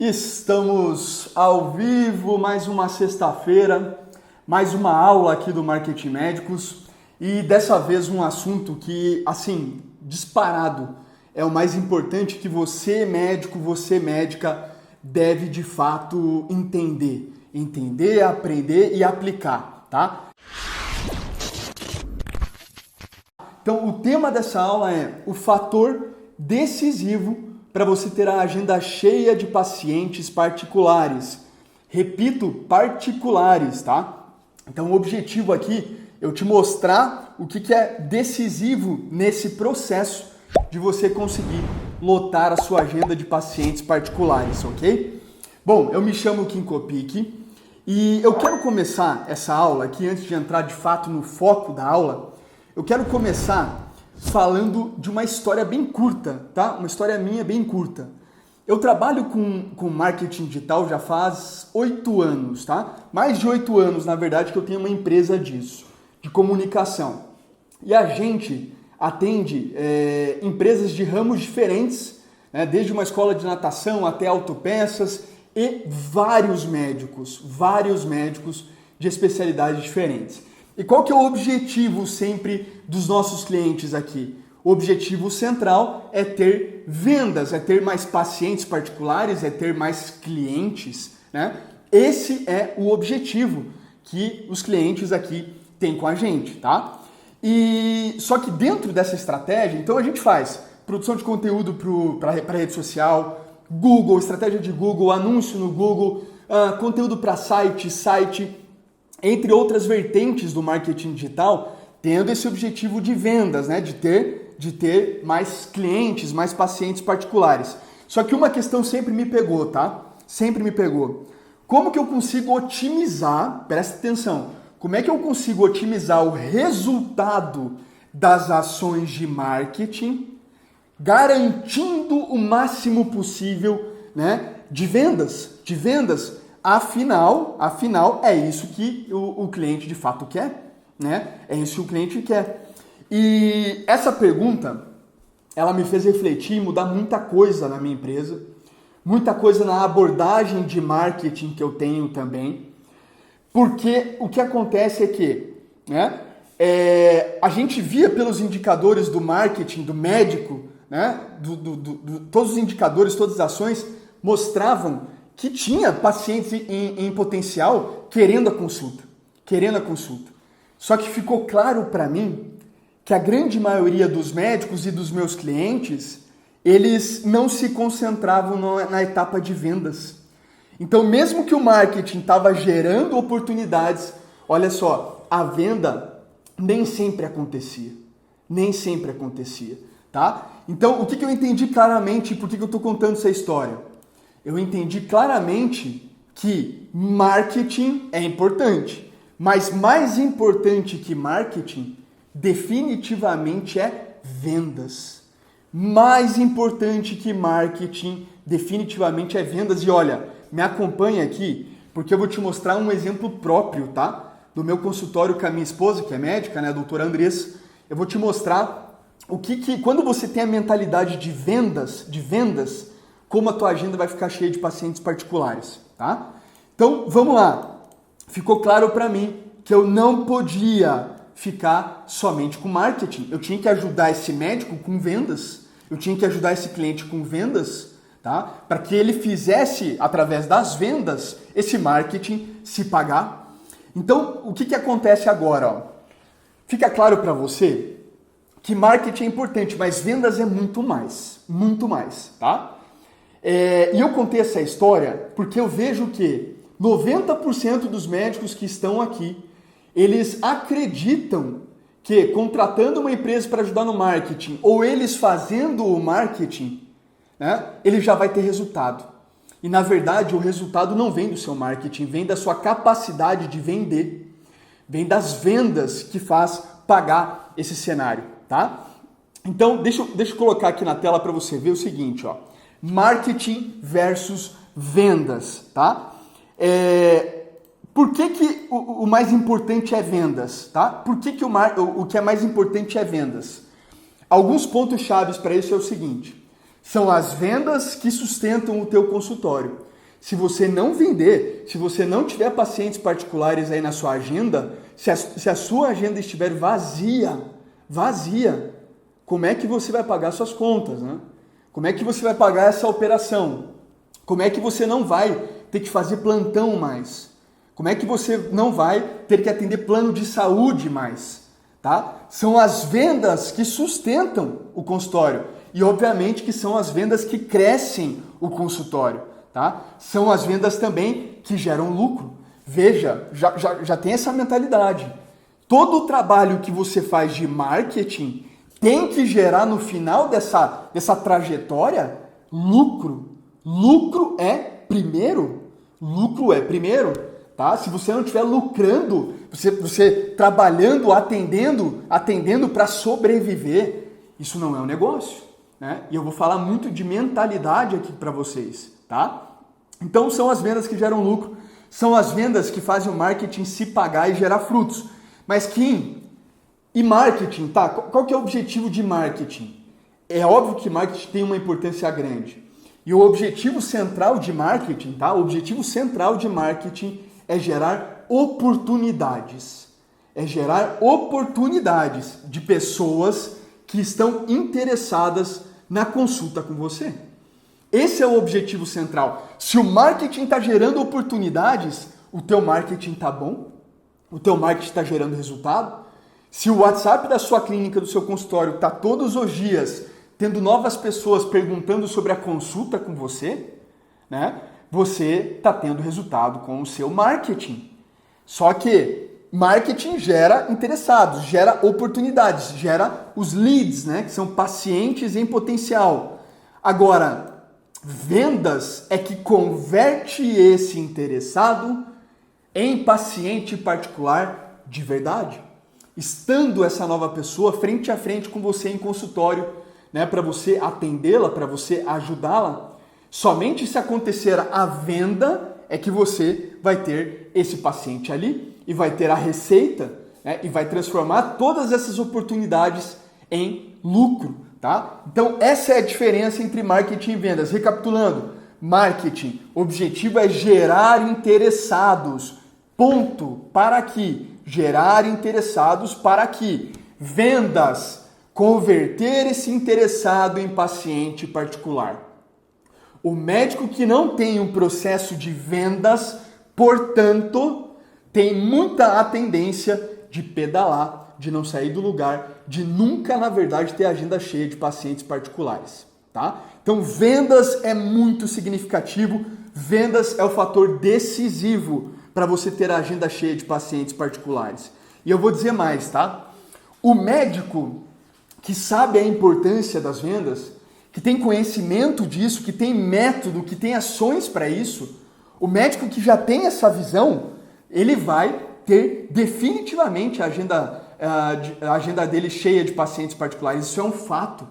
Estamos ao vivo, mais uma sexta-feira, mais uma aula aqui do Marketing Médicos e dessa vez um assunto que, assim, disparado, é o mais importante que você médico, você médica deve de fato entender, aprender e aplicar, tá? Então, o tema dessa aula é o fator decisivo para você ter a agenda cheia de pacientes particulares. Repito, particulares, tá? Então, o objetivo aqui é eu te mostrar o que é decisivo nesse processo de você conseguir lotar a sua agenda de pacientes particulares, ok? Bom, eu me chamo Kim Kopic e eu quero começar essa aula aqui, antes de entrar de fato no foco da aula, eu quero começar falando de uma história bem curta, tá? Uma história minha bem curta. Eu trabalho com marketing digital já faz 8 anos, tá? Mais de 8 anos, na verdade, que eu tenho uma empresa disso, de comunicação. E a gente atende empresas de ramos diferentes, né? Desde uma escola de natação até autopeças e vários médicos de especialidades diferentes. E qual que é o objetivo sempre dos nossos clientes aqui? O objetivo central é ter vendas, é ter mais pacientes particulares, é ter mais clientes, né? Esse é o objetivo que os clientes aqui têm com a gente, tá? E só que dentro dessa estratégia, então a gente faz produção de conteúdo para rede social, Google, estratégia de Google, anúncio no Google, conteúdo para site, entre outras vertentes do marketing digital, tendo esse objetivo de vendas, né? De ter mais clientes, mais pacientes particulares. Só que uma questão sempre me pegou, tá? Sempre me pegou. Como que eu consigo otimizar, presta atenção, como é que eu consigo otimizar o resultado das ações de marketing, garantindo o máximo possível, né, de vendas? Afinal, é isso que o cliente de fato quer, né? É isso que o cliente quer. E essa pergunta, ela me fez refletir e mudar muita coisa na minha empresa, muita coisa na abordagem de marketing que eu tenho também, porque o que acontece é que, né, a gente via pelos indicadores do marketing, do médico, né, todos os indicadores, todas as ações mostravam que tinha pacientes em potencial querendo a consulta. Só que ficou claro para mim que a grande maioria dos médicos e dos meus clientes, eles não se concentravam na etapa de vendas. Então, mesmo que o marketing estava gerando oportunidades, olha só, a venda nem sempre acontecia, tá? Então, o que eu entendi claramente, por que eu estou contando essa história? Eu entendi claramente que marketing é importante, mas mais importante que marketing definitivamente é vendas. Mais importante que marketing definitivamente é vendas. E olha, me acompanha aqui porque eu vou te mostrar um exemplo próprio, tá? Do meu consultório com a minha esposa, que é médica, né, a doutora Andressa. Eu vou te mostrar o que quando você tem a mentalidade de vendas, como a tua agenda vai ficar cheia de pacientes particulares, tá? Então, vamos lá. Ficou claro para mim que eu não podia ficar somente com marketing. Eu tinha que ajudar esse médico com vendas, eu tinha que ajudar esse cliente com vendas, tá? Para que ele fizesse, através das vendas, esse marketing se pagar. Então, o que acontece agora? Ó? Fica claro para você que marketing é importante, mas vendas é muito mais, tá? E eu contei essa história porque eu vejo que 90% dos médicos que estão aqui, eles acreditam que contratando uma empresa para ajudar no marketing ou eles fazendo o marketing, né, ele já vai ter resultado. E na verdade o resultado não vem do seu marketing, vem da sua capacidade de vender, vem das vendas que faz pagar esse cenário, tá? Então deixa eu colocar aqui na tela para você ver o seguinte, ó. Marketing versus vendas, tá? Por que o mais importante é vendas, tá? Por que o que é mais importante é vendas? Alguns pontos chaves para isso é o seguinte: são as vendas que sustentam o teu consultório. Se você não vender, se você não tiver pacientes particulares aí na sua agenda, se a sua agenda estiver vazia, como é que você vai pagar suas contas, né? Como é que você vai pagar essa operação? Como é que você não vai ter que fazer plantão mais? Como é que você não vai ter que atender plano de saúde mais? Tá? São as vendas que sustentam o consultório e, obviamente, que são as vendas que crescem o consultório. Tá? São as vendas também que geram lucro. Veja, já tem essa mentalidade. Todo o trabalho que você faz de marketing tem que gerar no final dessa trajetória lucro. Lucro é primeiro. Lucro é primeiro. Tá? Se você não estiver lucrando, você trabalhando, atendendo para sobreviver, isso não é um negócio. Né? E eu vou falar muito de mentalidade aqui para vocês. Tá? Então são as vendas que geram lucro, são as vendas que fazem o marketing se pagar e gerar frutos. Mas Kim, e marketing, tá? Qual que é o objetivo de marketing? É óbvio que marketing tem uma importância grande. E o objetivo central de marketing, tá? O objetivo central de marketing é gerar oportunidades. É gerar oportunidades de pessoas que estão interessadas na consulta com você. Esse é o objetivo central. Se o marketing está gerando oportunidades, o teu marketing está bom? O teu marketing está gerando resultado? Se o WhatsApp da sua clínica, do seu consultório, está todos os dias tendo novas pessoas perguntando sobre a consulta com você, né? Você está tendo resultado com o seu marketing. Só que marketing gera interessados, gera oportunidades, gera os leads, né? Que são pacientes em potencial. Agora, vendas é que converte esse interessado em paciente particular de verdade. Estando essa nova pessoa frente a frente com você em consultório, né, para você atendê-la, para você ajudá-la, somente se acontecer a venda é que você vai ter esse paciente ali e vai ter a receita, né, e vai transformar todas essas oportunidades em lucro. Tá? Então, essa é a diferença entre marketing e vendas. Recapitulando, marketing, o objetivo é gerar interessados. Ponto. Para que? Gerar interessados para que? Vendas, converter esse interessado em paciente particular. O médico que não tem um processo de vendas, portanto, tem muita tendência de pedalar, de não sair do lugar, de nunca, na verdade, ter agenda cheia de pacientes particulares, tá? Então, vendas é muito significativo, vendas é o fator decisivo para você ter a agenda cheia de pacientes particulares. E eu vou dizer mais, tá? O médico que sabe a importância das vendas, que tem conhecimento disso, que tem método, que tem ações para isso, o médico que já tem essa visão, ele vai ter definitivamente a agenda dele cheia de pacientes particulares. Isso é um fato.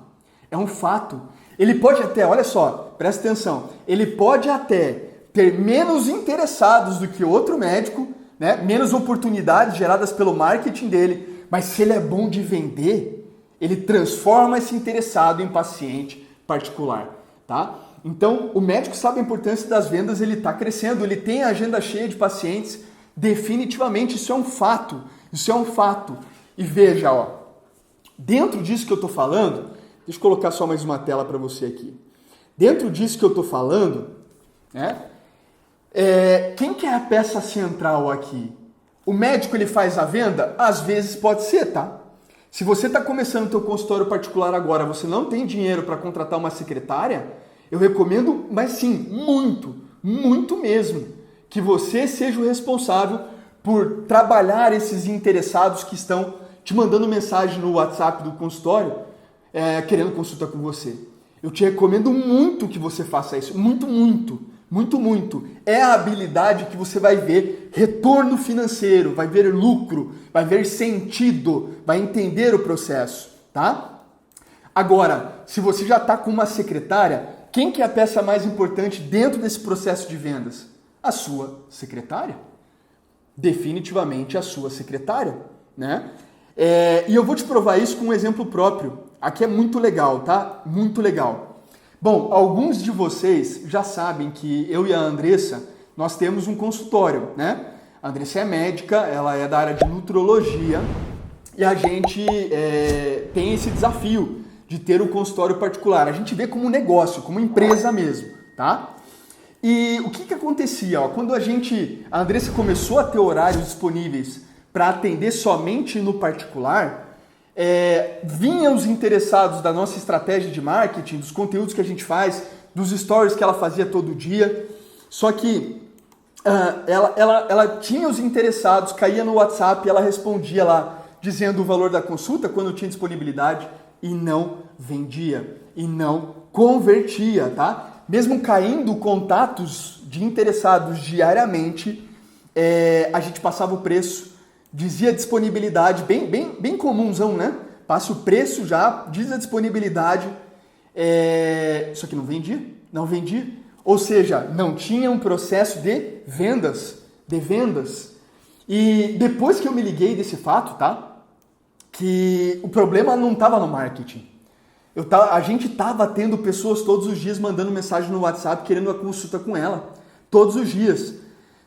É um fato. Ele pode até, olha só, presta atenção, ele pode até ter menos interessados do que outro médico, né? Menos oportunidades geradas pelo marketing dele, mas se ele é bom de vender, ele transforma esse interessado em paciente particular, tá? Então, o médico sabe a importância das vendas, ele está crescendo, ele tem a agenda cheia de pacientes, definitivamente, isso é um fato, isso é um fato. E veja, ó, dentro disso que eu estou falando, deixa eu colocar só mais uma tela para você aqui. Dentro disso que eu estou falando, né? Quem que é a peça central aqui? O médico ele faz a venda? Às vezes pode ser, tá? Se você está começando o teu consultório particular agora, você não tem dinheiro para contratar uma secretária, eu recomendo, mas sim, muito mesmo, que você seja o responsável por trabalhar esses interessados que estão te mandando mensagem no WhatsApp do consultório, querendo consulta com você. Eu te recomendo muito que você faça isso, muito. É a habilidade que você vai ver retorno financeiro, vai ver lucro, vai ver sentido, vai entender o processo, tá? Agora, se você já está com uma secretária, quem que é a peça mais importante dentro desse processo de vendas? A sua secretária. Definitivamente a sua secretária, né? E eu vou te provar isso com um exemplo próprio. Aqui é muito legal, tá? Muito legal. Bom, alguns de vocês já sabem que eu e a Andressa, nós temos um consultório, né? A Andressa é médica, ela é da área de nutrologia e a gente tem esse desafio de ter um consultório particular. A gente vê como um negócio, como empresa mesmo, tá? E o que acontecia? Ó, quando a Andressa começou a ter horários disponíveis para atender somente no particular, vinham os interessados da nossa estratégia de marketing, dos conteúdos que a gente faz, dos stories que ela fazia todo dia. Só que ela tinha os interessados, caía no WhatsApp, ela respondia lá, dizendo o valor da consulta quando tinha disponibilidade e não vendia, e não convertia, tá? Mesmo caindo contatos de interessados diariamente, a gente passava o preço, dizia a disponibilidade, bem comunzão, né? Passa o preço já, diz a disponibilidade, só que não vendia. Ou seja, não tinha um processo de vendas. E depois que eu me liguei desse fato, tá? Que o problema não estava no marketing. A gente estava tendo pessoas todos os dias mandando mensagem no WhatsApp querendo a consulta com ela. Todos os dias.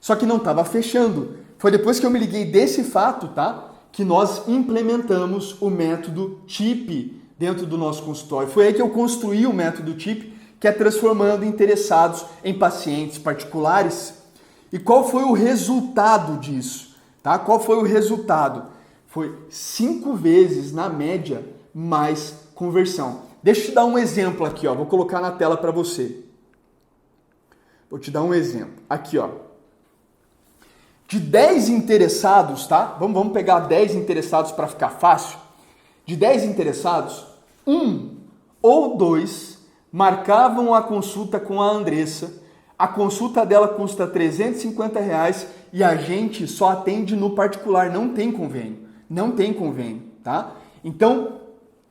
Só que não estava fechando. Foi depois que eu me liguei desse fato, tá? Que nós implementamos o método TIP dentro do nosso consultório. Foi aí que eu construí o método TIP, que é transformando interessados em pacientes particulares. E qual foi o resultado disso? Tá? Qual foi o resultado? Foi 5 vezes, na média, mais conversão. Deixa eu te dar um exemplo aqui, ó. Vou colocar na tela para você. Vou te dar um exemplo. Aqui, ó. De 10 interessados, tá? Vamos pegar 10 interessados para ficar fácil. De 10 interessados, 1 ou 2 marcavam a consulta com a Andressa. A consulta dela custa R$350 e a gente só atende no particular, não tem convênio, tá? Então,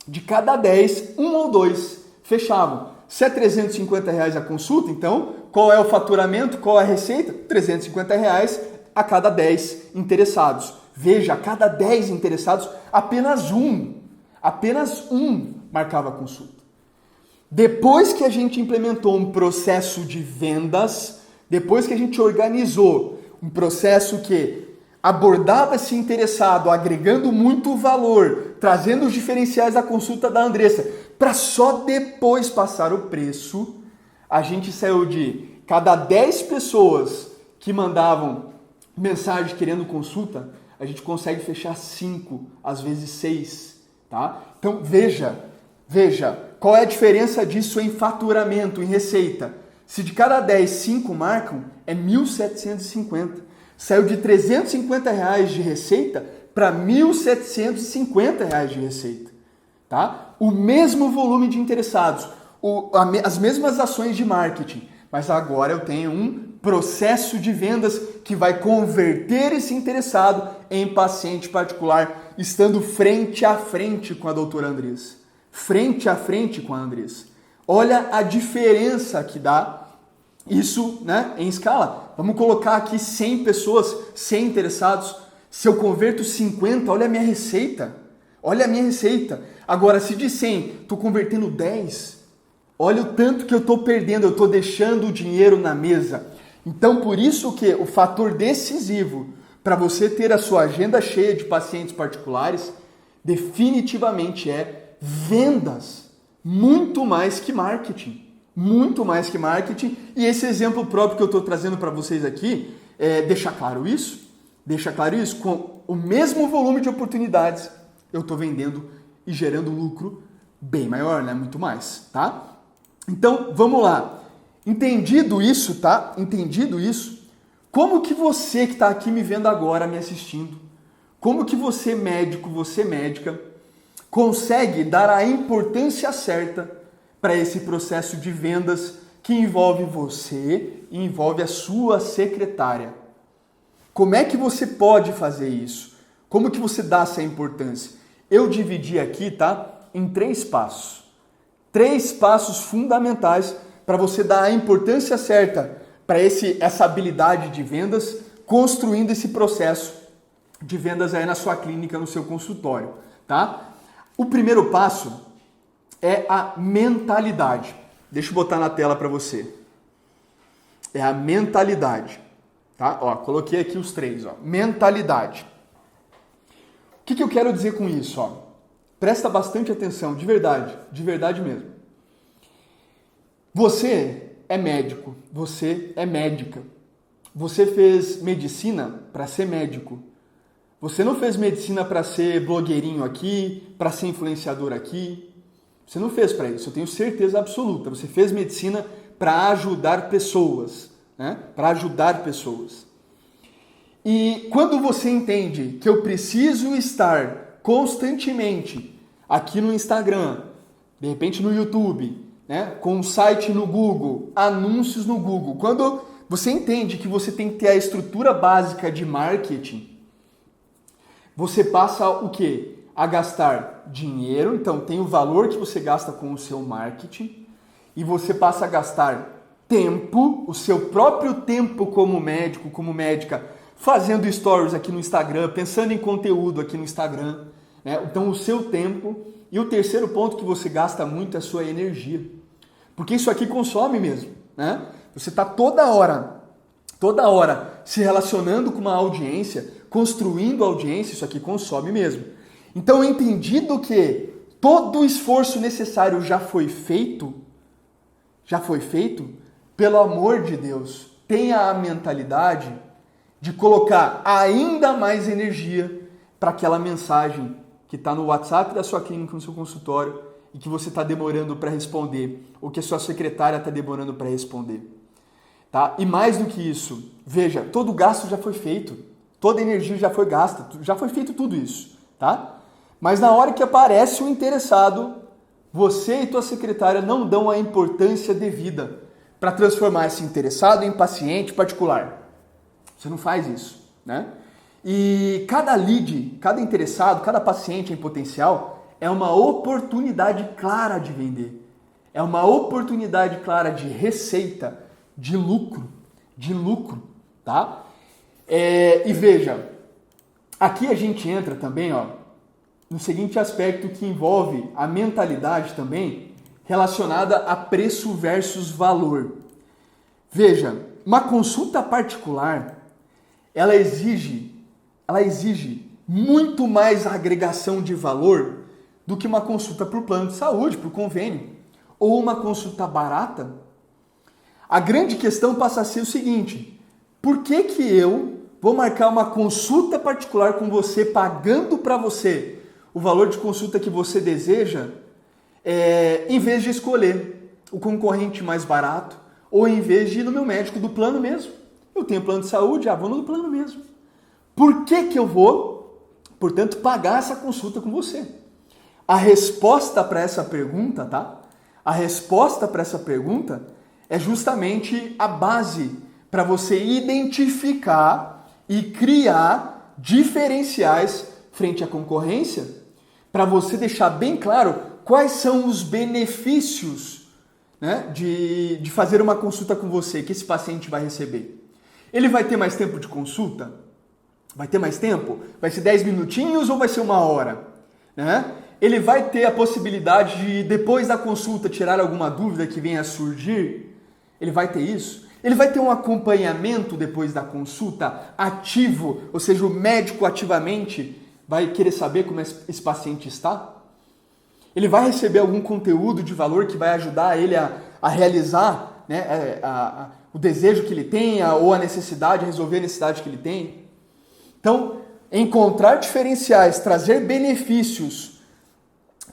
de cada 10, 1 ou 2 fechavam. Se é R$350 a consulta, então, qual é o faturamento, qual é a receita? R$350 a cada 10 interessados. Veja, a cada 10 interessados, apenas um marcava a consulta. Depois que a gente implementou um processo de vendas, depois que a gente organizou um processo que abordava esse interessado, agregando muito valor, trazendo os diferenciais da consulta da Andressa, para só depois passar o preço, a gente saiu de cada 10 pessoas que mandavam mensagem querendo consulta, a gente consegue fechar 5, às vezes 6, tá? Então veja, qual é a diferença disso em faturamento, em receita? Se de cada 10, 5 marcam, é 1.750. Saiu de R$350 de receita para R$1.750 de receita. Tá? O mesmo volume de interessados, as mesmas ações de marketing, mas agora eu tenho um processo de vendas que vai converter esse interessado em paciente particular, estando frente a frente com a doutora Andressa. Frente a frente com a Andressa. Olha a diferença que dá isso, né, em escala. Vamos colocar aqui 100 pessoas, 100 interessados. Se eu converto 50, olha a minha receita. Agora, se de 100 estou convertendo 10, olha o tanto que eu estou perdendo, eu estou deixando o dinheiro na mesa. Então, por isso que o fator decisivo para você ter a sua agenda cheia de pacientes particulares, definitivamente é vendas, muito mais que marketing. E esse exemplo próprio que eu estou trazendo para vocês aqui, deixa claro isso, com o mesmo volume de oportunidades, eu estou vendendo e gerando lucro bem maior, né? Muito mais, tá? Então, vamos lá. Entendido isso, tá? Como que você que está aqui me vendo agora, me assistindo, como que você médico, você médica, consegue dar a importância certa para esse processo de vendas que envolve você e envolve a sua secretária? Como é que você pode fazer isso? Como que você dá essa importância? Eu dividi aqui, tá, em 3 passos. 3 passos fundamentais para você dar a importância certa para essa habilidade de vendas, construindo esse processo de vendas aí na sua clínica, no seu consultório, tá? O primeiro passo é a mentalidade. Deixa eu botar na tela para você. É a mentalidade. Tá? Ó, coloquei aqui os 3. Ó. Mentalidade. O que eu quero dizer com isso? Ó? Presta bastante atenção, de verdade mesmo. Você é médico, você é médica. Você fez medicina para ser médico. Você não fez medicina para ser blogueirinho aqui, para ser influenciador aqui. Você não fez para isso, eu tenho certeza absoluta. Você fez medicina para ajudar pessoas, né? Para ajudar pessoas. E quando você entende que eu preciso estar constantemente aqui no Instagram, de repente no YouTube, né? Com um site no Google, anúncios no Google, quando você entende que você tem que ter a estrutura básica de marketing, você passa o quê? A gastar dinheiro, então tem o valor que você gasta com o seu marketing, e você passa a gastar tempo, o seu próprio tempo como médico, como médica, fazendo stories aqui no Instagram, pensando em conteúdo aqui no Instagram, né? Então o seu tempo. E o terceiro ponto que você gasta muito é a sua energia, porque isso aqui consome mesmo, né? Você está toda hora se relacionando com uma audiência, construindo audiência, isso aqui consome mesmo. Então, entendido que todo o esforço necessário já foi feito, pelo amor de Deus, tenha a mentalidade de colocar ainda mais energia para aquela mensagem que está no WhatsApp da sua clínica, no seu consultório, e que você está demorando para responder, ou que a sua secretária está demorando para responder. Tá? E mais do que isso, veja, todo o gasto já foi feito, toda a energia já foi gasta, já foi feito tudo isso, tá? Mas na hora que aparece o interessado, você e tua secretária não dão a importância devida para transformar esse interessado em paciente particular. Você não faz isso, né? E cada lead, cada interessado, cada paciente em potencial é uma oportunidade clara de vender. É uma oportunidade clara de receita, de lucro, tá? E veja, aqui a gente entra também, ó, no seguinte aspecto que envolve a mentalidade também relacionada a preço versus valor. Veja, uma consulta particular, ela exige muito mais agregação de valor do que uma consulta por plano de saúde, por convênio, ou uma consulta barata. A grande questão passa a ser o seguinte: por que eu vou marcar uma consulta particular com você, pagando para você o valor de consulta que você deseja, em vez de escolher o concorrente mais barato, ou em vez de ir no meu médico do plano mesmo? Eu tenho plano de saúde, vou no plano mesmo. Por que eu vou, portanto, pagar essa consulta com você? A resposta para essa pergunta, tá? A resposta para essa pergunta é justamente a base para você identificar e criar diferenciais frente à concorrência, para você deixar bem claro quais são os benefícios, né, de fazer uma consulta com você, que esse paciente vai receber. Ele vai ter mais tempo de consulta? Vai ter mais tempo? Vai ser 10 minutinhos ou vai ser 1 hora? Né? Ele vai ter a possibilidade de, depois da consulta, tirar alguma dúvida que venha a surgir? Ele vai ter isso? Ele vai ter um acompanhamento depois da consulta ativo, ou seja, o médico ativamente vai querer saber como esse paciente está? Ele vai receber algum conteúdo de valor que vai ajudar ele a realizar, né, o desejo que ele tenha ou a necessidade, resolver a necessidade que ele tem? Então, encontrar diferenciais, trazer benefícios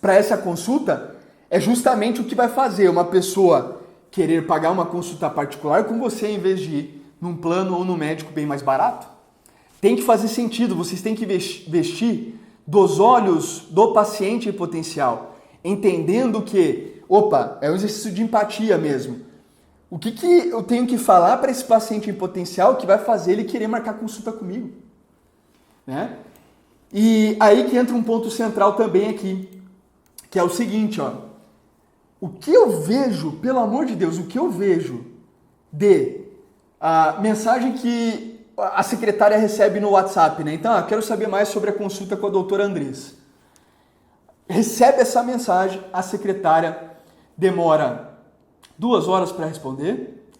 para essa consulta é justamente o que vai fazer uma pessoa querer pagar uma consulta particular com você em vez de ir num plano ou num médico bem mais barato. Tem que fazer sentido, vocês têm que vestir dos olhos do paciente em potencial, entendendo que, é um exercício de empatia mesmo. O que eu tenho que falar para esse paciente em potencial que vai fazer ele querer marcar consulta comigo? Né? E aí que entra um ponto central também aqui, que é o seguinte, ó. O que eu vejo, pelo amor de Deus, o que eu vejo de mensagem que a secretária recebe no WhatsApp, né? Então, quero saber mais sobre a consulta com a doutora Andressa. Recebe essa mensagem, a secretária demora 2 horas para responder,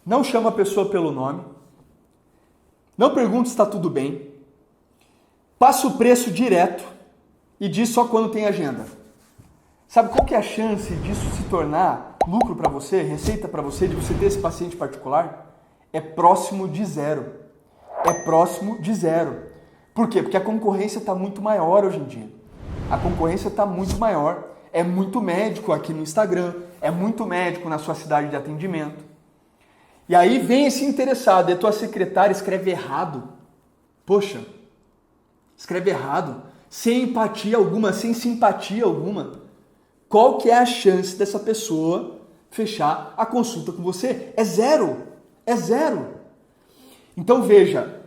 não chama a pessoa pelo nome, não pergunta se está tudo bem, passa o preço direto e diz só quando tem agenda. Sabe qual que é a chance disso se tornar lucro para você, receita para você, de você ter esse paciente particular? É próximo de zero. É próximo de zero. Por quê? Porque a concorrência está muito maior hoje em dia. A concorrência está muito maior. É muito médico aqui no Instagram, é muito médico na sua cidade de atendimento. E aí vem esse interessado, e a tua secretária escreve errado. Poxa, escreve errado, sem empatia alguma, sem simpatia alguma. Qual que é a chance dessa pessoa fechar a consulta com você? É zero, é zero. Então veja,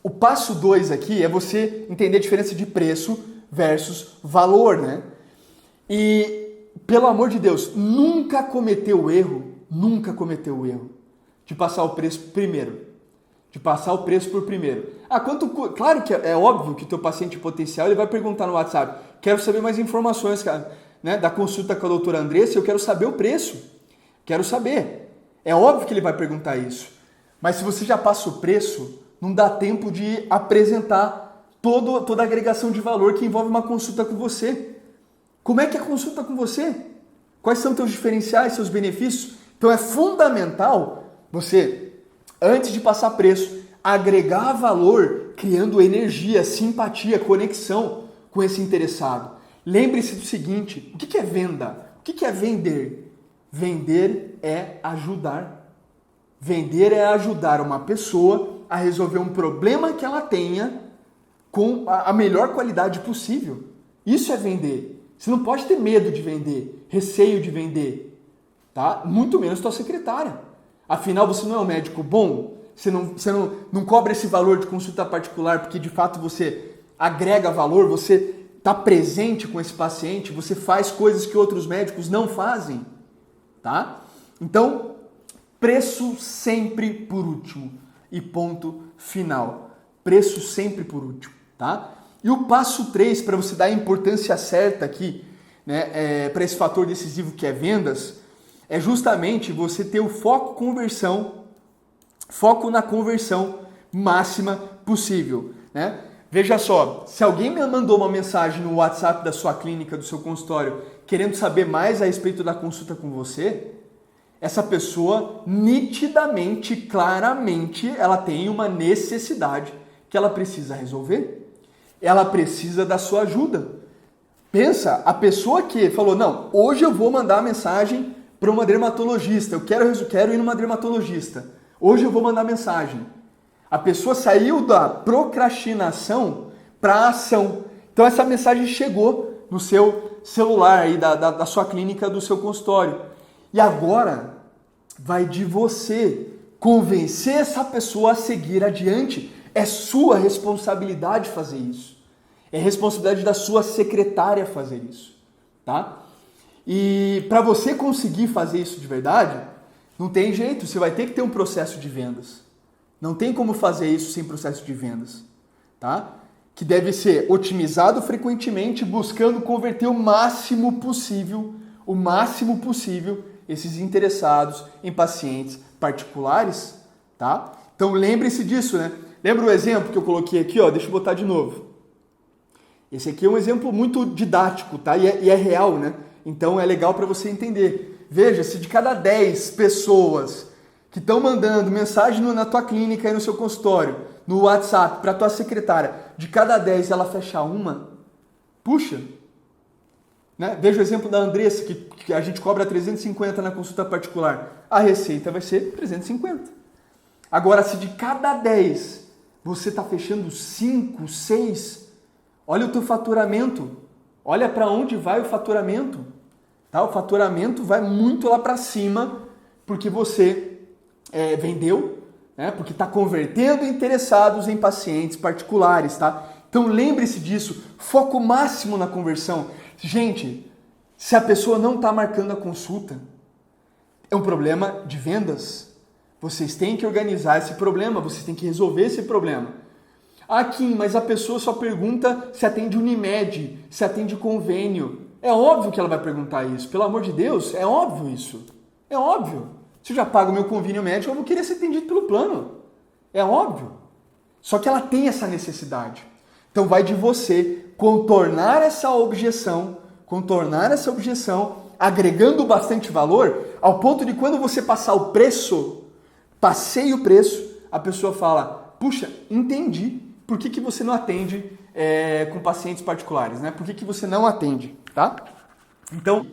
o passo 2 aqui é você entender a diferença de preço versus valor, né? E, pelo amor de Deus, nunca cometeu o erro de passar o preço primeiro. De passar o preço por primeiro. Claro que é óbvio que o teu paciente potencial ele vai perguntar no WhatsApp, quero saber mais informações, cara, né, da consulta com a doutora Andressa, eu quero saber o preço. Quero saber. É óbvio que ele vai perguntar isso. Mas se você já passa o preço, não dá tempo de apresentar toda a agregação de valor que envolve uma consulta com você. Como é que é a consulta com você? Quais são teus diferenciais, seus benefícios? Então é fundamental você, antes de passar preço, agregar valor, criando energia, simpatia, conexão com esse interessado. Lembre-se do seguinte, o que é venda? O que é vender? Vender é ajudar. Vender é ajudar uma pessoa a resolver um problema que ela tenha com a melhor qualidade possível. Isso é vender. Você não pode ter medo de vender, receio de vender, tá? Muito menos tua secretária. Afinal, você não é um médico bom? Você não cobra esse valor de consulta particular porque de fato você agrega valor, você está presente com esse paciente, você faz coisas que outros médicos não fazem, tá? Então, preço sempre por último e ponto final. Preço sempre por último, tá? E o passo 3, para você dar a importância certa aqui, né, para esse fator decisivo que é vendas, é justamente você ter o foco na conversão máxima possível, né? Veja só, se alguém me mandou uma mensagem no WhatsApp da sua clínica, do seu consultório, querendo saber mais a respeito da consulta com você, essa pessoa nitidamente, claramente, ela tem uma necessidade que ela precisa resolver. Ela precisa da sua ajuda. Pensa, a pessoa que falou, não, hoje eu vou mandar a mensagem para uma dermatologista, eu quero ir numa dermatologista, hoje eu vou mandar mensagem. A pessoa saiu da procrastinação para a ação. Então essa mensagem chegou no seu celular aí, da sua clínica, do seu consultório. E agora vai de você convencer essa pessoa a seguir adiante. É sua responsabilidade fazer isso. É responsabilidade da sua secretária fazer isso, tá? E para você conseguir fazer isso de verdade, não tem jeito, você vai ter que ter um processo de vendas. Não tem como fazer isso sem processo de vendas, tá? Que deve ser otimizado frequentemente, buscando converter o máximo possível, esses interessados em pacientes particulares, tá? Então lembre-se disso, né? Lembra o exemplo que eu coloquei aqui, ó? Deixa eu botar de novo. Esse aqui é um exemplo muito didático, tá? E é real, né? Então é legal para você entender. Veja, se de cada 10 pessoas que estão mandando mensagem na tua clínica e no seu consultório, no WhatsApp, para tua secretária, de cada 10 ela fechar uma, puxa, né? Veja o exemplo da Andressa, que a gente cobra 350 na consulta particular. A receita vai ser 350. Agora, se de cada 10 você está fechando 5, 6, olha o teu faturamento. Olha para onde vai o faturamento. Tá? O faturamento vai muito lá para cima porque você vendeu, né? Porque está convertendo interessados em pacientes particulares. Tá? Então lembre-se disso. Foco máximo na conversão. Gente, se a pessoa não está marcando a consulta, é um problema de vendas. Vocês têm que organizar esse problema, vocês têm que resolver esse problema. Ah, Kim, mas a pessoa só pergunta se atende Unimed, se atende convênio. É óbvio que ela vai perguntar isso, pelo amor de Deus, é óbvio isso. É óbvio. Se eu já pago meu convênio médico, eu vou querer ser atendido pelo plano. É óbvio. Só que ela tem essa necessidade. Então vai de você contornar essa objeção, agregando bastante valor, ao ponto de quando você passar o preço, passei o preço, a pessoa fala, puxa, entendi, por que você não atende com pacientes particulares, né? Por que você não atende, tá? Então,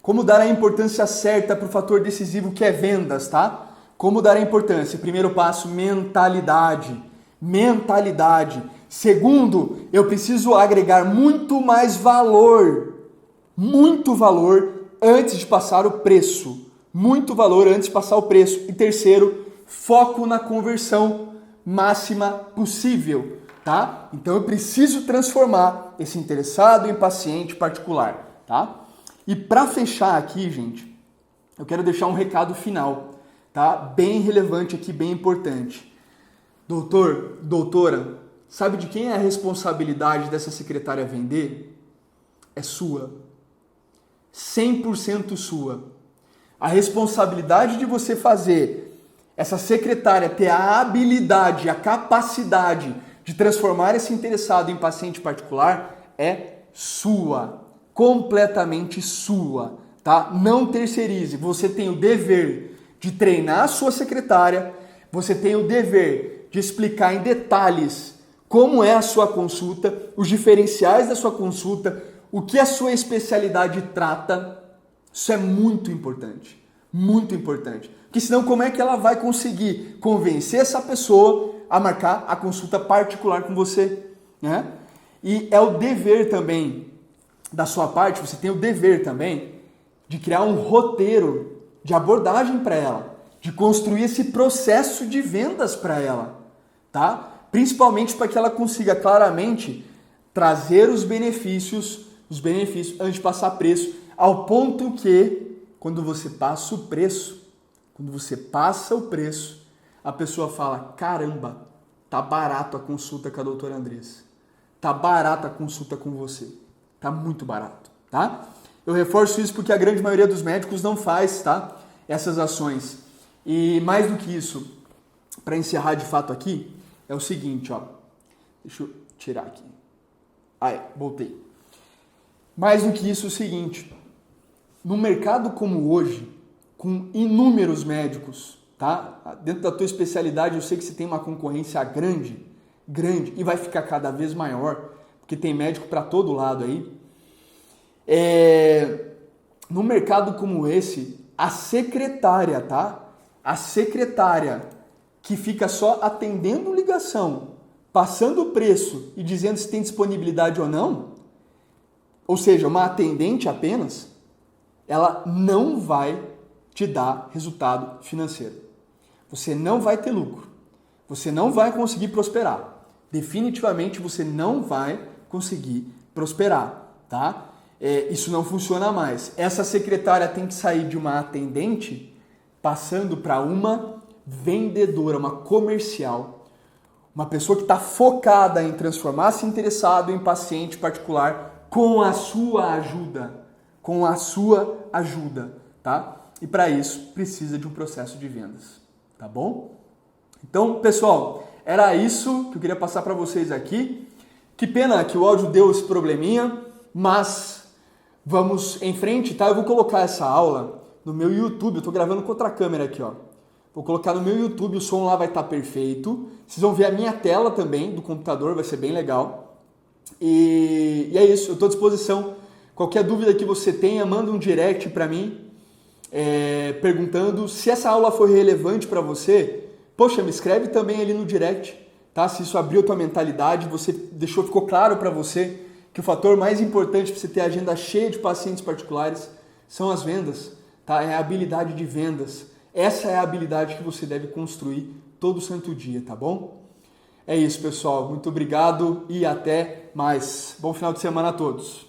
como dar a importância certa para o fator decisivo que é vendas, tá? Como dar a importância? Primeiro passo, mentalidade. Mentalidade. Segundo, eu preciso agregar muito valor antes de passar o preço. Muito valor antes de passar o preço. E terceiro, foco na conversão máxima possível, tá? Então eu preciso transformar esse interessado em paciente particular, tá? E para fechar aqui, gente, eu quero deixar um recado final, tá? Bem relevante aqui, bem importante. Doutor, doutora, sabe de quem é a responsabilidade dessa secretária vender? É sua. 100% sua. A responsabilidade de você fazer essa secretária ter a habilidade, a capacidade de transformar esse interessado em paciente particular é sua. Completamente sua, tá? Não terceirize. Você tem o dever de treinar a sua secretária, você tem o dever de explicar em detalhes como é a sua consulta, os diferenciais da sua consulta, o que a sua especialidade trata. Isso é muito importante, muito importante. Porque senão como é que ela vai conseguir convencer essa pessoa a marcar a consulta particular com você, né? E é o dever também da sua parte, você tem o dever também de criar um roteiro de abordagem para ela, de construir esse processo de vendas para ela, tá? Principalmente para que ela consiga claramente trazer os benefícios antes de passar preço, ao ponto que quando você passa o preço, a pessoa fala, caramba, tá barato a consulta com a doutora Andressa, tá barata a consulta com você. Tá muito barato, tá? Eu reforço isso porque a grande maioria dos médicos não faz, tá? Essas ações. E mais do que isso, para encerrar de fato aqui, é o seguinte, ó. Deixa eu tirar aqui. Voltei. Mais do que isso, é o seguinte. No mercado como hoje, com inúmeros médicos, tá? Dentro da tua especialidade, eu sei que você tem uma concorrência grande, e vai ficar cada vez maior, porque tem médico para todo lado aí. No mercado como esse, a secretária, tá? A secretária que fica só atendendo ligação, passando o preço e dizendo se tem disponibilidade ou não, ou seja, uma atendente apenas, ela não vai te dar resultado financeiro. Você não vai ter lucro. Você não vai conseguir prosperar. Definitivamente você não vai conseguir prosperar, tá? Isso não funciona mais. Essa secretária tem que sair de uma atendente passando para uma vendedora, uma comercial, uma pessoa que está focada em transformar-se interessado em paciente particular com a sua ajuda, tá? E para isso precisa de um processo de vendas, tá bom? Então, pessoal, era isso que eu queria passar para vocês aqui. Que pena que o áudio deu esse probleminha, mas vamos em frente, tá? Eu vou colocar essa aula no meu YouTube, eu estou gravando com outra câmera aqui, ó. Vou colocar no meu YouTube, o som lá vai estar perfeito. Vocês vão ver a minha tela também do computador, vai ser bem legal. E é isso, eu estou à disposição. Qualquer dúvida que você tenha, manda um direct para mim, perguntando se essa aula foi relevante para você. Poxa, me escreve também ali no direct, tá? Se isso abriu a tua mentalidade, ficou claro para você que o fator mais importante para você ter a agenda cheia de pacientes particulares são as vendas, tá? É a habilidade de vendas. Essa é a habilidade que você deve construir todo santo dia, tá bom? É isso, pessoal. Muito obrigado e até mais. Bom final de semana a todos.